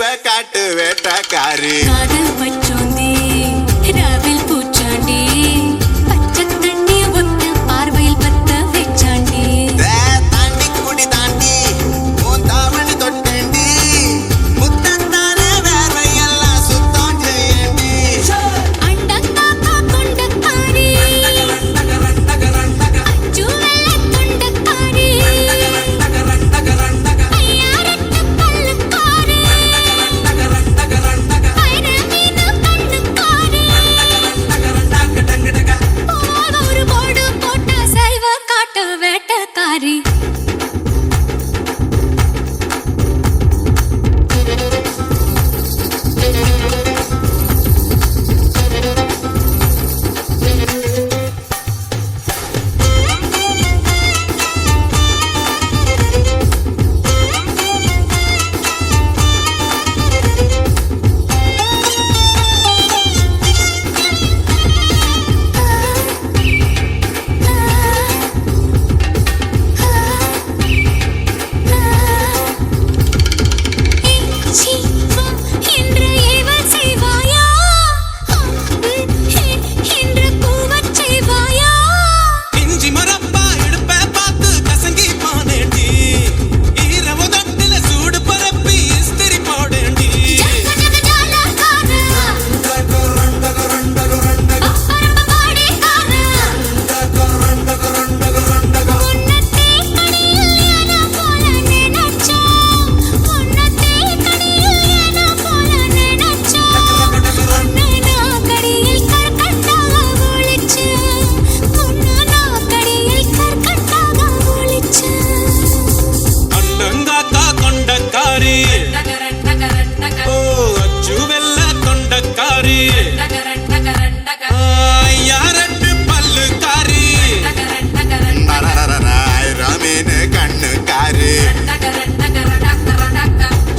செய்வ காட்டு வேட்டக்காரி காதல் பச்சோந்தி ராவில் பூச்சாண்டி பச்சை தண்ணி ஒத்த பார்வையில் பத்த வெச்சாண்டி தாண்டி குடி தாண்டி உன் தாவணி தொட்டேண்டி முத்தத்தான வேர்வையெல்லாம் சுத்தம் செய்யண்டி அண்டக்காக்கா கொண்டக்காரி அச்சு வெள்ள தொண்டக்காரி ஐயாரட்டு பல்லுக்காரி ஐர மீனு கண்ணுக்காரி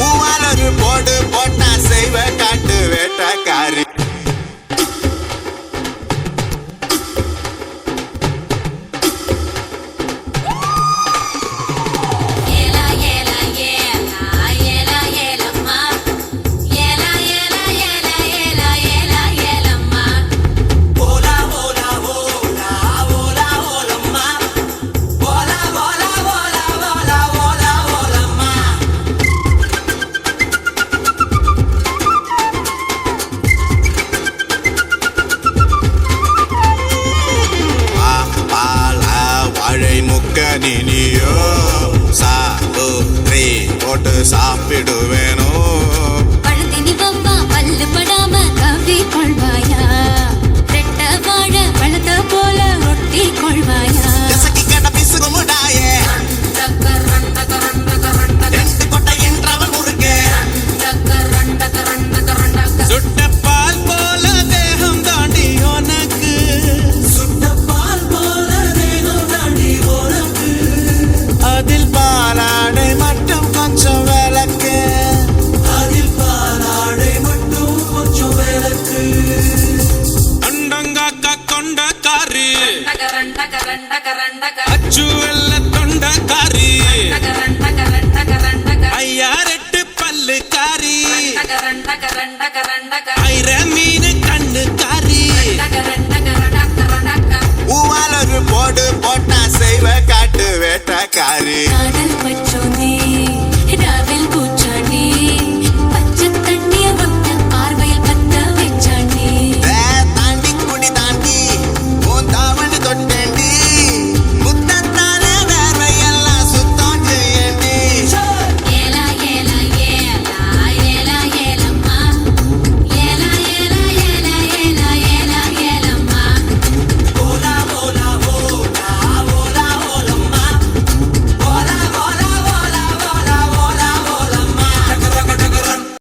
ஒரு போடு போட்ட சைவ காட்டு வேட்டக்காரி நீனியோ சாப்பிடு போட்டு சாப்பிடுவேனோ பழுதினி வவ்வா பல்லு படாம கவி கொள்வாயா ரெட்ட வாழ பழத்த போல ஒட்டி கொள்வாயா பிசுகுமுடாயே ரெண்டு கொட்டை என்றவன் முறுக்கே சுட்ட பால் போல தேகம் தாண்டி உனக்கு அதில் பாலாடை மட்டும் கொஞ்சம் விளக்கு அண்டங்காக்கா கொண்ட காரி அச்சு